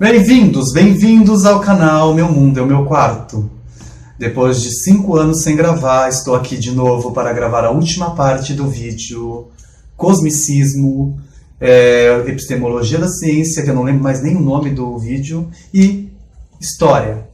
Bem-vindos, bem-vindos ao canal Meu Mundo é o Meu Quarto. Depois de 5 anos sem gravar, estou aqui de novo para gravar a última parte do vídeo Cosmicismo, Epistemologia da Ciência, que eu não lembro mais nem o nome do vídeo, e História,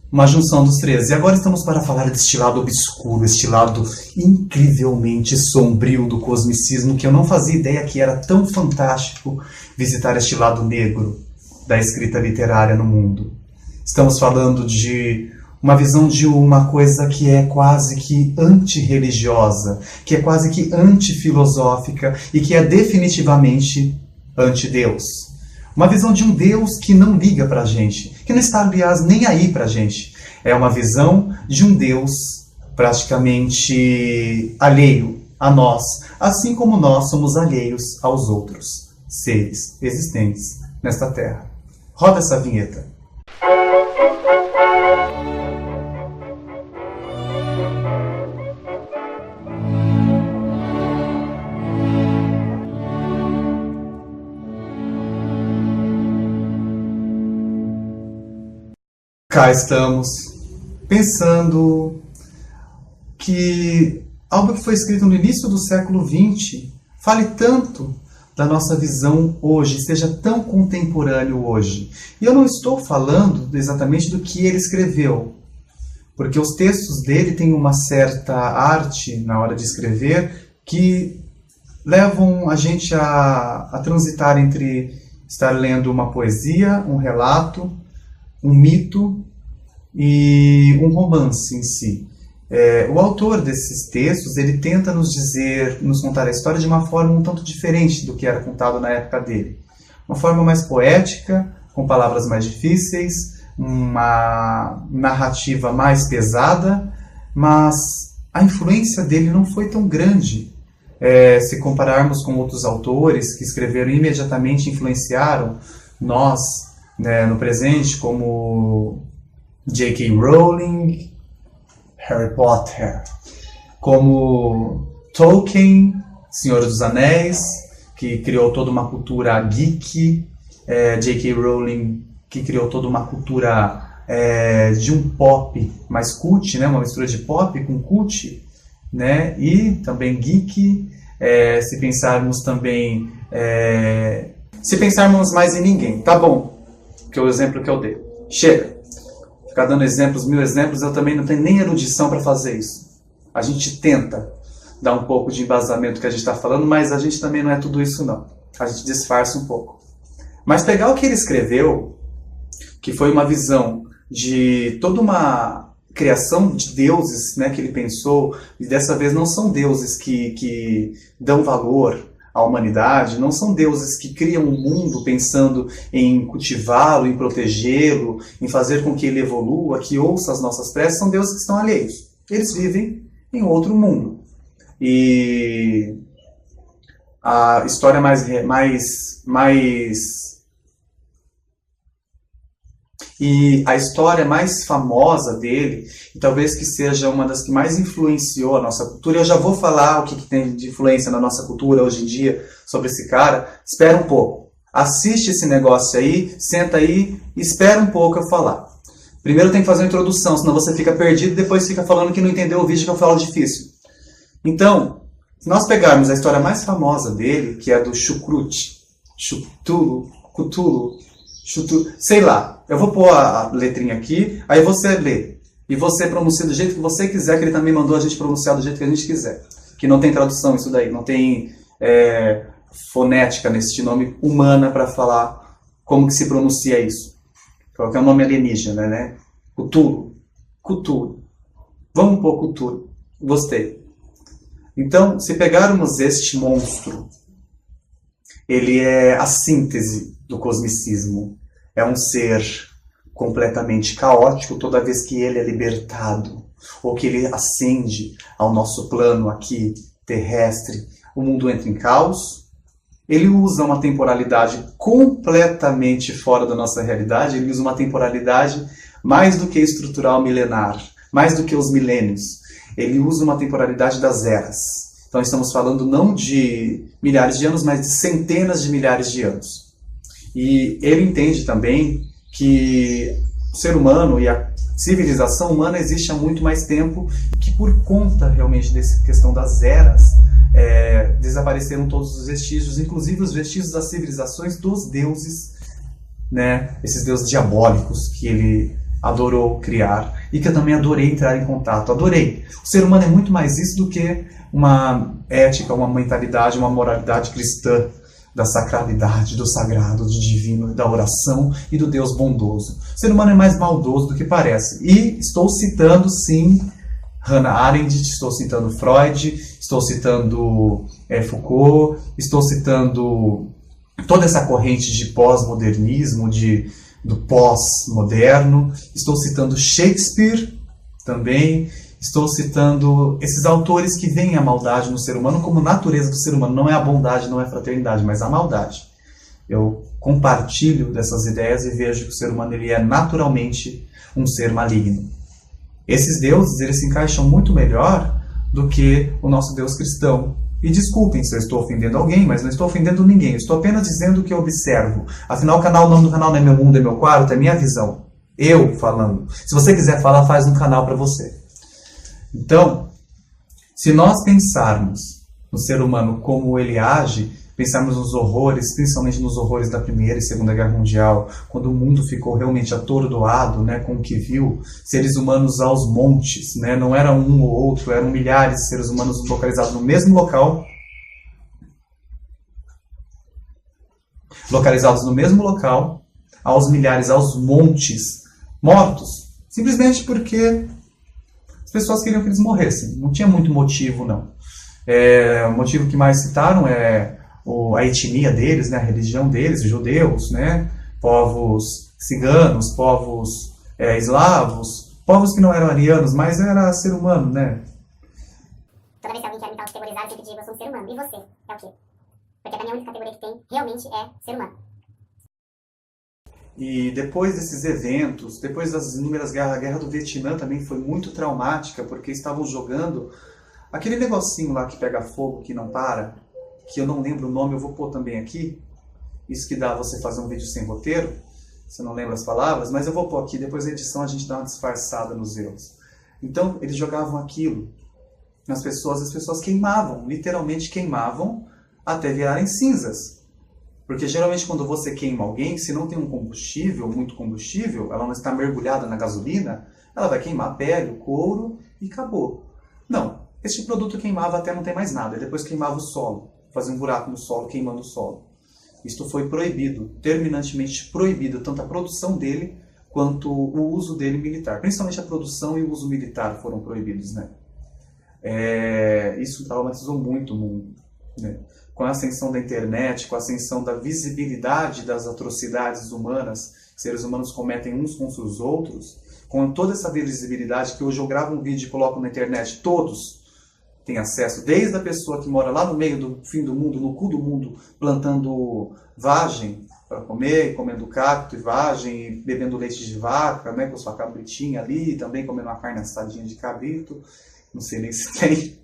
uma junção dos três. E agora estamos para falar deste lado obscuro, este lado incrivelmente sombrio do cosmicismo, que eu não fazia ideia que era tão fantástico visitar este lado negro da escrita literária no mundo. Estamos falando de uma visão de uma coisa que é quase que antirreligiosa, que é quase que antifilosófica e que é definitivamente anti-Deus. Uma visão de um Deus que não liga pra gente, que não está, aliás, nem aí pra gente. É uma visão de um Deus praticamente alheio a nós, assim como nós somos alheios aos outros seres existentes nesta Terra. Roda essa vinheta. Cá estamos, pensando que algo que foi escrito no início do século XX fale tanto da nossa visão hoje, esteja tão contemporâneo hoje. E eu não estou falando exatamente do que ele escreveu, porque os textos dele têm uma certa arte na hora de escrever que levam a gente a transitar entre estar lendo uma poesia, um relato, um mito e um romance em si. O autor desses textos, ele tenta nos contar a história de uma forma um tanto diferente do que era contado na época dele. Uma forma mais poética, com palavras mais difíceis, uma narrativa mais pesada, mas a influência dele não foi tão grande. Se compararmos com outros autores que escreveram e imediatamente influenciaram nós, né, no presente, como J.K. Rowling, Harry Potter, como Tolkien, Senhor dos Anéis, que criou toda uma cultura geek, J.K. Rowling, que criou toda uma cultura de um pop mais cult, né? Uma mistura de pop com cult, né? E também geek, se pensarmos mais em ninguém. Tá bom, que é o exemplo que eu dei. Chega! Ficar dando exemplos, 1000 exemplos, eu também não tenho nem erudição para fazer isso. A gente tenta dar um pouco de embasamento que a gente está falando, mas a gente também não é tudo isso não. A gente disfarça um pouco. Mas pegar o que ele escreveu, que foi uma visão de toda uma criação de deuses, né, que ele pensou, e dessa vez não são deuses que dão valor à humanidade, não são deuses que criam um mundo pensando em cultivá-lo, em protegê-lo, em fazer com que ele evolua, que ouça as nossas preces, são deuses que estão alheios. Eles vivem em outro mundo. E a história a história mais famosa dele, e talvez que seja uma das que mais influenciou a nossa cultura, eu já vou falar o que tem de influência na nossa cultura hoje em dia sobre esse cara. Espera um pouco. Assiste esse negócio aí, senta aí e espera um pouco eu falar. Primeiro tem que fazer uma introdução, senão você fica perdido e depois fica falando que não entendeu o vídeo que eu falo difícil. Então, se nós pegarmos a história mais famosa dele, que é a do Chukrut, Cthulhu, sei lá, eu vou pôr a letrinha aqui, aí você lê. E você pronuncia do jeito que você quiser, que ele também mandou a gente pronunciar do jeito que a gente quiser. Que não tem tradução isso daí, não tem fonética nesse nome humana para falar como que se pronuncia isso. Qualquer nome alienígena, né? Cthulhu. Vamos pôr Cthulhu. Gostei. Então, se pegarmos este monstro, ele é a síntese do cosmicismo. É um ser completamente caótico toda vez que ele é libertado, ou que ele ascende ao nosso plano aqui terrestre. O mundo entra em caos. Ele usa uma temporalidade completamente fora da nossa realidade. Ele usa uma temporalidade mais do que estrutural milenar, mais do que os milênios. Ele usa uma temporalidade das eras. Então estamos falando não de milhares de anos, mas de centenas de milhares de anos. E ele entende também que o ser humano e a civilização humana existe há muito mais tempo, que por conta realmente dessa questão das eras, desapareceram todos os vestígios, inclusive os vestígios das civilizações dos deuses, né? Esses deuses diabólicos que ele adorou criar e que eu também adorei entrar em contato. Adorei. O ser humano é muito mais isso do que uma ética, uma mentalidade, uma moralidade cristã da sacralidade, do sagrado, do divino, da oração e do Deus bondoso. O ser humano é mais maldoso do que parece. E estou citando, sim, Hannah Arendt, estou citando Freud, estou citando Foucault, estou citando toda essa corrente de pós-modernismo, do pós-moderno, estou citando Shakespeare também, estou citando esses autores que veem a maldade no ser humano como natureza do ser humano. Não é a bondade, não é a fraternidade, mas a maldade. Eu compartilho dessas ideias e vejo que o ser humano ele é naturalmente um ser maligno. Esses deuses eles se encaixam muito melhor do que o nosso Deus cristão. E desculpem se eu estou ofendendo alguém, mas não estou ofendendo ninguém. Eu estou apenas dizendo o que eu observo. Afinal, o nome do canal não é Meu Mundo, é Meu Quarto, é minha visão. Eu falando. Se você quiser falar, faz um canal para você. Então, se nós pensarmos no ser humano como ele age, pensarmos nos horrores, principalmente nos horrores da Primeira e Segunda Guerra Mundial, quando o mundo ficou realmente atordoado, né, com o que viu, seres humanos aos montes, né, não era um ou outro, eram milhares de seres humanos localizados no mesmo local, aos milhares, aos montes, mortos, simplesmente porque as pessoas queriam que eles morressem. Não tinha muito motivo, não. O motivo que mais citaram é a etnia deles, né, a religião deles, judeus, né, povos ciganos, povos eslavos, povos que não eram arianos, mas era ser humano, né? Toda vez que alguém quer me categorizar, eu sempre digo, eu sou um ser humano. E você? É o quê? Porque pra mim a única categoria que tem realmente é ser humano. E depois desses eventos, depois das inúmeras guerras, a Guerra do Vietnã também foi muito traumática, porque estavam jogando aquele negocinho lá que pega fogo, que não para, que eu não lembro o nome, eu vou pôr também aqui, isso que dá você fazer um vídeo sem roteiro, você não lembra as palavras, mas eu vou pôr aqui, depois da edição a gente dá uma disfarçada nos erros. Então, eles jogavam aquilo nas pessoas, as pessoas queimavam, literalmente queimavam até virarem cinzas. Porque geralmente quando você queima alguém, se não tem um combustível, muito combustível, ela não está mergulhada na gasolina, ela vai queimar a pele, o couro e acabou. Não, este produto queimava até não ter mais nada, e depois queimava o solo, fazia um buraco no solo, queimando o solo. Isto foi proibido, terminantemente proibido, tanto a produção dele quanto o uso dele militar. Principalmente a produção e o uso militar foram proibidos, né? Isso traumatizou muito o mundo, né? Com a ascensão da internet, com a ascensão da visibilidade das atrocidades humanas, que seres humanos cometem uns contra os outros, com toda essa visibilidade que hoje eu gravo um vídeo e coloco na internet, todos têm acesso, desde a pessoa que mora lá no meio do fim do mundo, no cu do mundo, plantando vagem para comer, comendo cacto e vagem, e bebendo leite de vaca, né, com sua cabritinha ali, também comendo uma carne assadinha de cabrito, não sei nem se tem.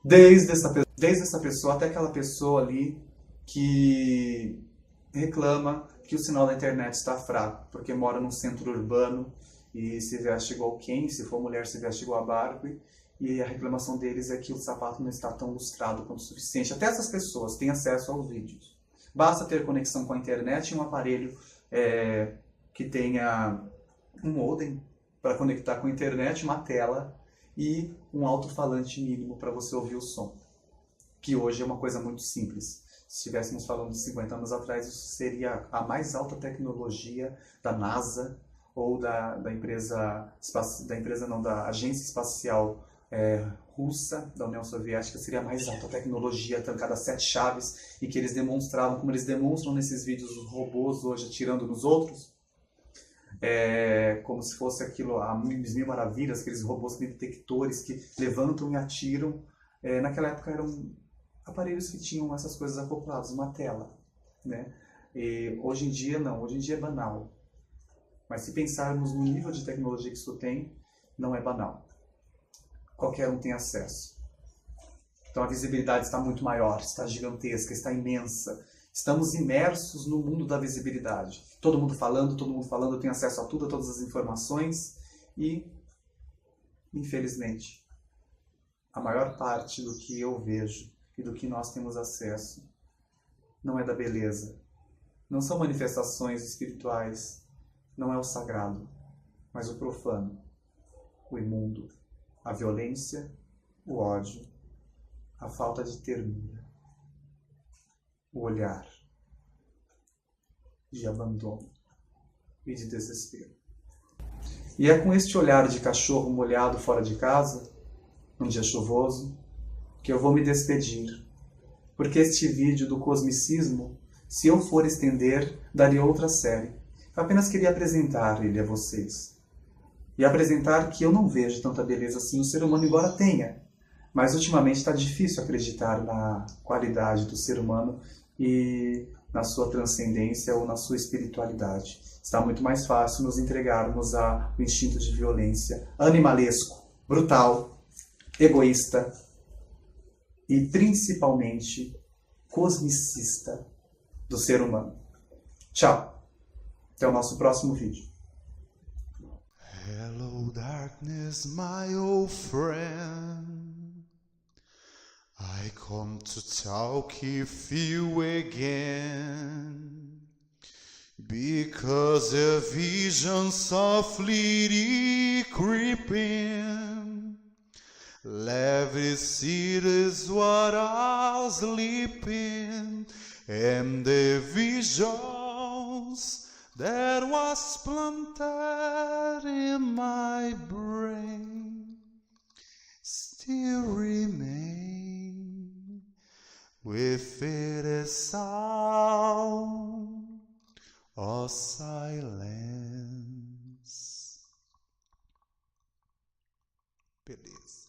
Desde essa pessoa até aquela pessoa ali que reclama que o sinal da internet está fraco, porque mora num centro urbano e se veste igual quem, se for mulher se veste igual a Barbie, e a reclamação deles é que o sapato não está tão lustrado quanto o suficiente. Até essas pessoas têm acesso aos vídeos. Basta ter conexão com a internet e um aparelho que tenha um modem para conectar com a internet, uma tela e um alto-falante mínimo para você ouvir o som. Que hoje é uma coisa muito simples. Se estivéssemos falando de 50 anos atrás, isso seria a mais alta tecnologia da NASA ou da Agência Espacial Russa, da União Soviética, seria a mais alta tecnologia, trancada a 7 chaves, e que eles demonstravam, como eles demonstram nesses vídeos, os robôs hoje atirando nos outros, como se fosse aquilo, a Mil Maravilhas, aqueles robôs detectores que levantam e atiram. Naquela época eram aparelhos que tinham essas coisas acopladas, uma tela, né? E hoje em dia não, hoje em dia é banal. Mas se pensarmos no nível de tecnologia que isso tem, não é banal. Qualquer um tem acesso. Então a visibilidade está muito maior, está gigantesca, está imensa. Estamos imersos no mundo da visibilidade. Todo mundo falando, eu tenho acesso a tudo, a todas as informações e, infelizmente, a maior parte do que eu vejo e do que nós temos acesso não é da beleza. Não são manifestações espirituais, não é o sagrado, mas o profano, o imundo, a violência, o ódio, a falta de ternura, o olhar de abandono e de desespero. E é com este olhar de cachorro molhado fora de casa, num dia chuvoso, que eu vou me despedir, porque este vídeo do cosmicismo, se eu for estender, daria outra série. Eu apenas queria apresentar ele a vocês. E apresentar que eu não vejo tanta beleza assim no ser humano, embora tenha. Mas ultimamente está difícil acreditar na qualidade do ser humano e na sua transcendência ou na sua espiritualidade. Está muito mais fácil nos entregarmos ao instinto de violência animalesco, brutal, egoísta e principalmente cosmicista do ser humano. Tchau! Até o nosso próximo vídeo. Hello darkness, my old friend. I come to talk with you again, because a vision softly creeping left its cities what are sleeping, and the visions that was planted in my brain still remain with it a sound of silence. Beleza.